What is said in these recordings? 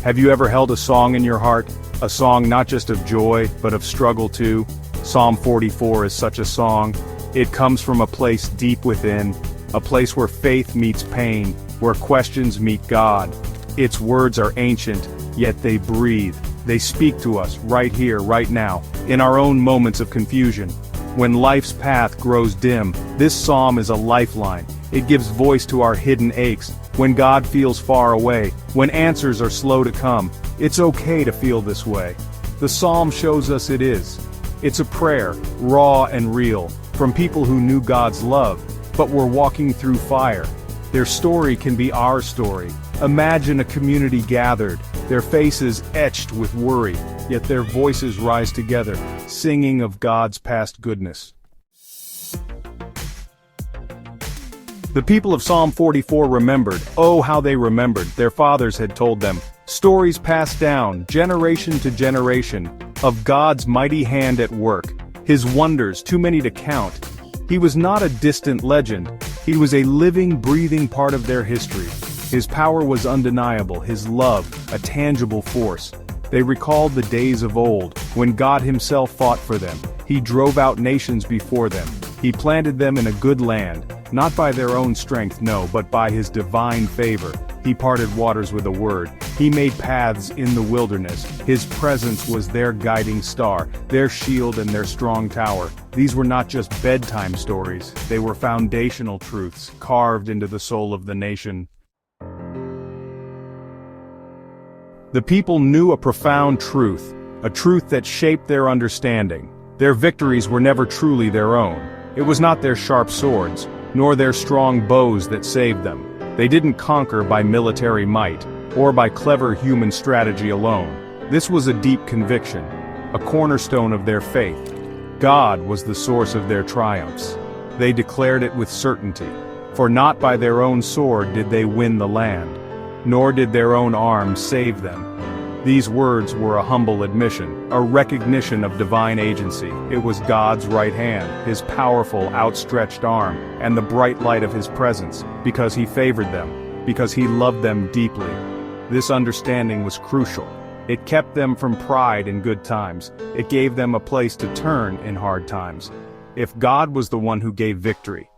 Have you ever held a song in your heart? A song not just of joy, but of struggle too? Psalm 44 is such a song. It comes from a place deep within, a place where faith meets pain, where questions meet God. Its words are ancient, yet they breathe. They speak to us right here, right now, in our own moments of confusion. When life's path grows dim, this psalm is a lifeline. It gives voice to our hidden aches. When God feels far away, when answers are slow to come, it's okay to feel this way. The psalm shows us it is. It's a prayer, raw and real, from people who knew God's love, but were walking through fire. Their story can be our story. Imagine a community gathered, their faces etched with worry, yet their voices rise together, singing of God's past goodness. The people of Psalm 44 remembered, oh how they remembered, their fathers had told them, stories passed down, generation to generation, of God's mighty hand at work, His wonders too many to count. He was not a distant legend, He was a living, breathing part of their history. His power was undeniable, His love, a tangible force. They recalled the days of old, when God Himself fought for them. He drove out nations before them. He planted them in a good land, not by their own strength, no, but by His divine favor. He parted waters with a word. He made paths in the wilderness. His presence was their guiding star, their shield and their strong tower. These were not just bedtime stories, they were foundational truths, carved into the soul of the nation. The people knew a profound truth, a truth that shaped their understanding. Their victories were never truly their own. It was not their sharp swords, nor their strong bows that saved them. They didn't conquer by military might, or by clever human strategy alone. This was a deep conviction, a cornerstone of their faith. God was the source of their triumphs. They declared it with certainty, for not by their own sword did they win the land, nor did their own arm save them. These words were a humble admission, a recognition of divine agency. It was God's right hand, His powerful, outstretched arm, and the bright light of His presence, because He favored them, because He loved them deeply. This understanding was crucial. It kept them from pride in good times. It gave them a place to turn in hard times. If God was the one who gave victory,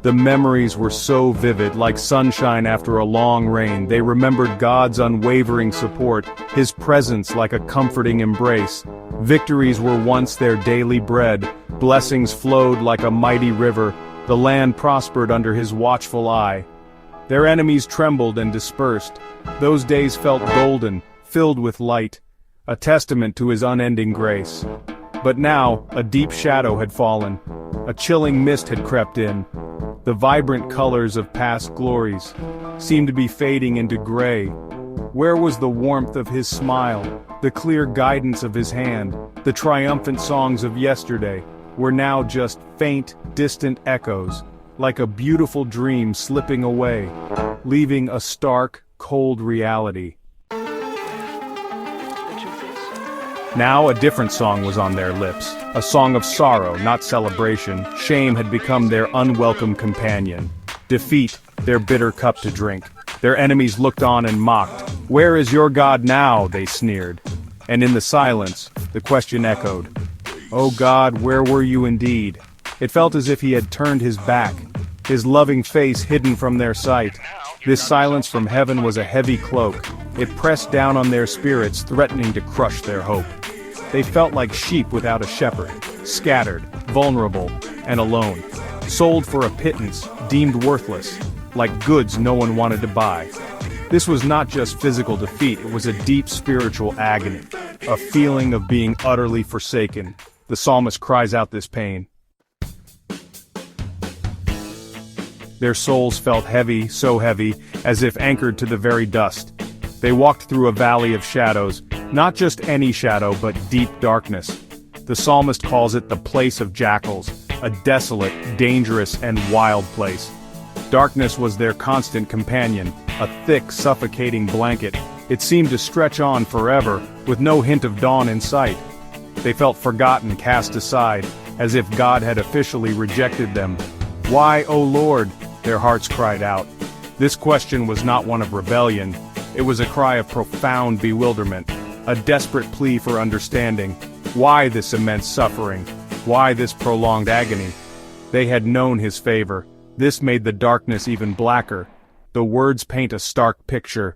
the memories were so vivid, like sunshine after a long rain. They remembered God's unwavering support, His presence like a comforting embrace. Victories were once their daily bread. Blessings flowed like a mighty river. The land prospered under His watchful eye. Their enemies trembled and dispersed. Those days felt golden, filled with light, a testament to His unending grace. But now, a deep shadow had fallen. A chilling mist had crept in. The vibrant colors of past glories seemed to be fading into gray. Where was the warmth of His smile, the clear guidance of His hand? The triumphant songs of yesterday were now just faint, distant echoes, like a beautiful dream slipping away, leaving a stark, cold reality. Now a different song was on their lips, a song of sorrow, not celebration. Shame had become their unwelcome companion. Defeat, their bitter cup to drink. Their enemies looked on and mocked. "Where is your God now?" they sneered. And in the silence, the question echoed, "Oh God, where were you indeed?" It felt as if He had turned His back, His loving face hidden from their sight. This silence from heaven was a heavy cloak. It pressed down on their spirits, threatening to crush their hope. They felt like sheep without a shepherd, scattered, vulnerable, and alone. Sold for a pittance, deemed worthless, like goods no one wanted to buy. This was not just physical defeat, it was a deep spiritual agony, a feeling of being utterly forsaken. The psalmist cries out this pain. Their souls felt heavy, so heavy, as if anchored to the very dust. They walked through a valley of shadows, not just any shadow, but deep darkness. The psalmist calls it the place of jackals, a desolate, dangerous, and wild place. Darkness was their constant companion, a thick, suffocating blanket. It seemed to stretch on forever, with no hint of dawn in sight. They felt forgotten, cast aside, as if God had officially rejected them. "Why, O Lord?" their hearts cried out. This question was not one of rebellion, it was a cry of profound bewilderment, a desperate plea for understanding. Why this immense suffering? Why this prolonged agony? They had known his favor. This made the darkness even blacker. The words paint a stark picture.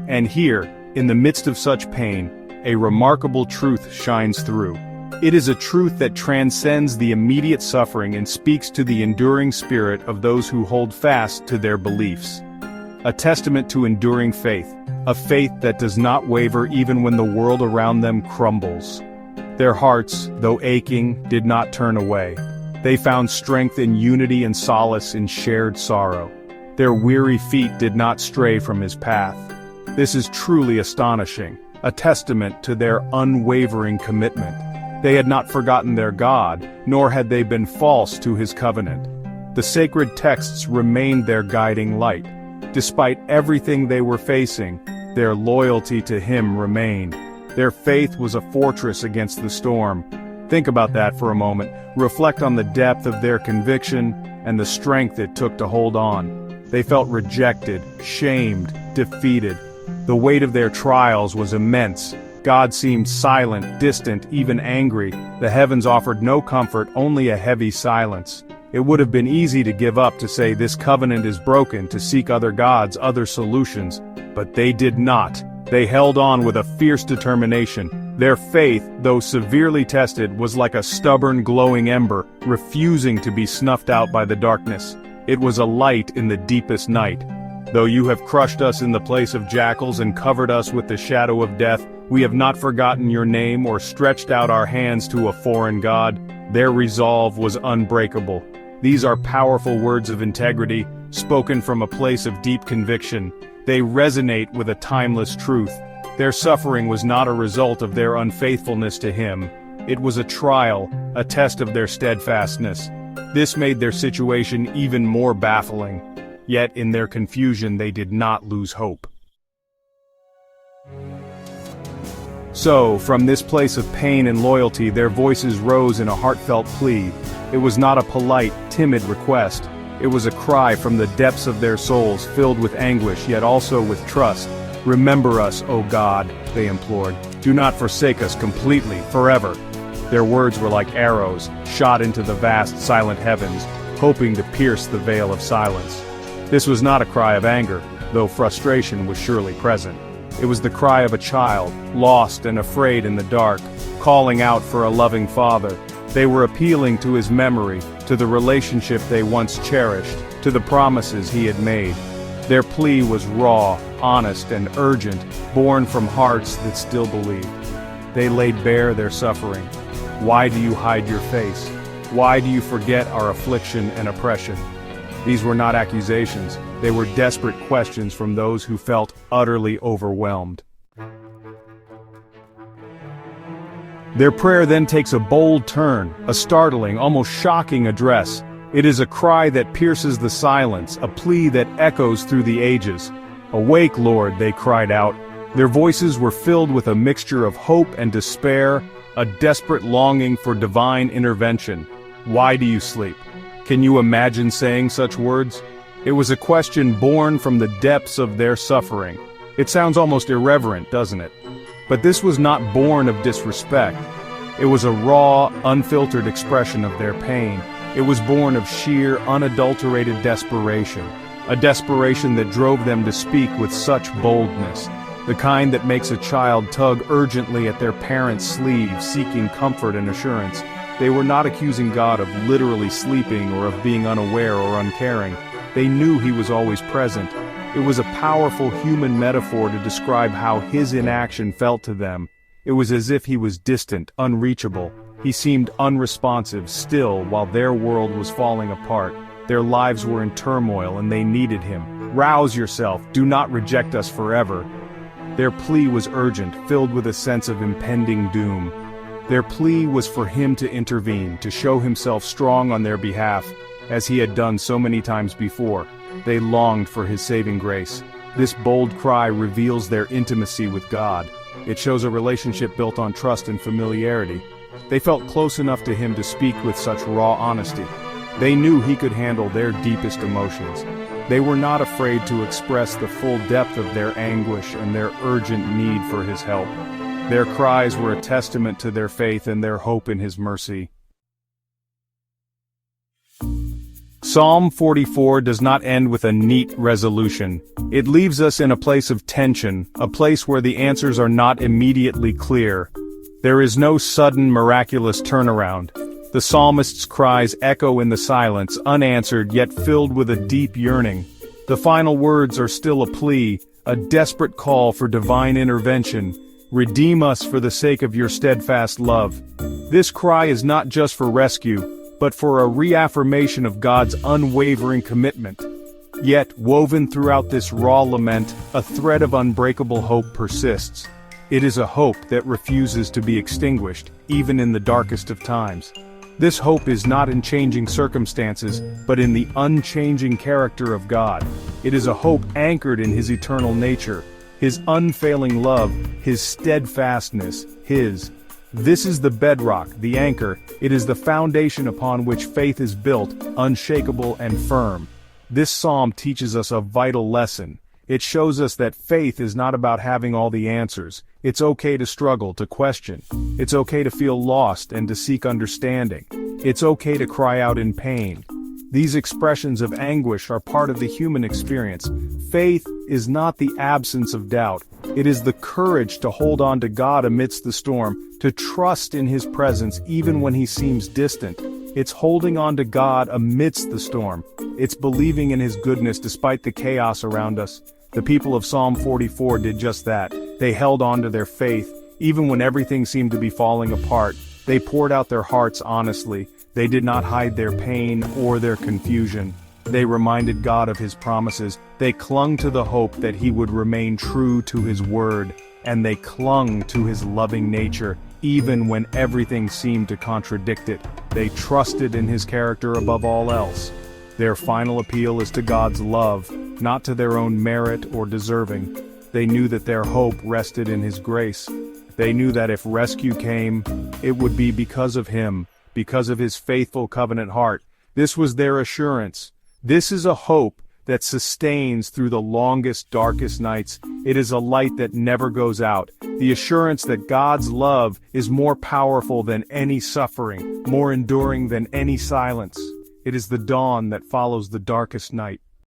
And here, in the midst of such pain, a remarkable truth shines through. It is a truth that transcends the immediate suffering and speaks to the enduring spirit of those who hold fast to their beliefs. A testament to enduring faith, a faith that does not waver even when the world around them crumbles. Their hearts, though aching, did not turn away. They found strength in unity and solace in shared sorrow. Their weary feet did not stray from his path. This is truly astonishing, a testament to their unwavering commitment. They had not forgotten their God, nor had they been false to his covenant. The sacred texts remained their guiding light. Despite everything they were facing, their loyalty to him remained. Their faith was a fortress against the storm. Think about that for a moment. Reflect on the depth of their conviction and the strength it took to hold on. They felt rejected, shamed, defeated. The weight of their trials was immense. God seemed silent, distant, even angry. The heavens offered no comfort, only a heavy silence. It would have been easy to give up, to say this covenant is broken, to seek other gods, other solutions. But they did not. They held on with a fierce determination. Their faith, though severely tested, was like a stubborn, glowing ember, refusing to be snuffed out by the darkness. It was a light in the deepest night. Though you have crushed us in the place of jackals and covered us with the shadow of death, we have not forgotten your name or stretched out our hands to a foreign god. Their resolve was unbreakable. These are powerful words of integrity, spoken from a place of deep conviction. They resonate with a timeless truth. Their suffering was not a result of their unfaithfulness to him. It was a trial, a test of their steadfastness. This made their situation even more baffling. Yet in their confusion they did not lose hope. So, from this place of pain and loyalty, their voices rose in a heartfelt plea. It was not a polite, timid request. It was a cry from the depths of their souls, filled with anguish, yet also with trust. Remember us, O God, they implored. Do not forsake us completely, forever. Their words were like arrows, shot into the vast, silent heavens, hoping to pierce the veil of silence. This was not a cry of anger, though frustration was surely present. It was the cry of a child, lost and afraid in the dark, calling out for a loving father. They were appealing to his memory, to the relationship they once cherished, to the promises he had made. Their plea was raw, honest, and urgent, born from hearts that still believed. They laid bare their suffering. Why do you hide your face? Why do you forget our affliction and oppression? These were not accusations, they were desperate questions from those who felt utterly overwhelmed. Their prayer then takes a bold turn, a startling, almost shocking address. It is a cry that pierces the silence, a plea that echoes through the ages. "Awake, Lord," they cried out. Their voices were filled with a mixture of hope and despair, a desperate longing for divine intervention. Why do you sleep? Can you imagine saying such words? It was a question born from the depths of their suffering. It sounds almost irreverent, doesn't it? But this was not born of disrespect. It was a raw, unfiltered expression of their pain. It was born of sheer, unadulterated desperation. A desperation that drove them to speak with such boldness. The kind that makes a child tug urgently at their parent's sleeve, seeking comfort and assurance. They were not accusing God of literally sleeping or of being unaware or uncaring. They knew he was always present. It was a powerful human metaphor to describe how his inaction felt to them. It was as if he was distant, unreachable. He seemed unresponsive, still, while their world was falling apart. Their lives were in turmoil and they needed him. Rouse yourself, do not reject us forever. Their plea was urgent, filled with a sense of impending doom. Their plea was for him to intervene, to show himself strong on their behalf, as he had done so many times before. They longed for his saving grace. This bold cry reveals their intimacy with God. It shows a relationship built on trust and familiarity. They felt close enough to him to speak with such raw honesty. They knew he could handle their deepest emotions. They were not afraid to express the full depth of their anguish and their urgent need for his help. Their cries were a testament to their faith and their hope in his mercy. Psalm 44 does not end with a neat resolution. It leaves us in a place of tension, a place where the answers are not immediately clear. There is no sudden miraculous turnaround. The psalmist's cries echo in the silence, unanswered yet filled with a deep yearning. The final words are still a plea, a desperate call for divine intervention. Redeem us for the sake of your steadfast love. This cry is not just for rescue, but for a reaffirmation of God's unwavering commitment. Yet, woven throughout this raw lament, a thread of unbreakable hope persists. It is a hope that refuses to be extinguished, even in the darkest of times. This hope is not in changing circumstances, but in the unchanging character of God. It is a hope anchored in his eternal nature, his unfailing love, his steadfastness, This is the bedrock, the anchor. It is the foundation upon which faith is built, unshakable and firm. This psalm teaches us a vital lesson. It shows us that faith is not about having all the answers. It's okay to struggle, to question. It's okay to feel lost and to seek understanding. It's okay to cry out in pain. These expressions of anguish are part of the human experience. Faith is not the absence of doubt. It is the courage to hold on to God amidst the storm, to trust in his presence even when he seems distant. It's holding on to God amidst the storm. It's believing in his goodness despite the chaos around us. The people of Psalm 44 did just that. They held on to their faith, even when everything seemed to be falling apart. They poured out their hearts honestly. They did not hide their pain or their confusion. They reminded God of his promises. They clung to the hope that he would remain true to his word. And they clung to his loving nature, even when everything seemed to contradict it. They trusted in his character above all else. Their final appeal is to God's love, not to their own merit or deserving. They knew that their hope rested in his grace. They knew that if rescue came, it would be because of him, because of his faithful covenant heart. This was their assurance. This is a hope that sustains through the longest, darkest nights. It is a light that never goes out. The assurance that God's love is more powerful than any suffering, more enduring than any silence. It is the dawn that follows the darkest night.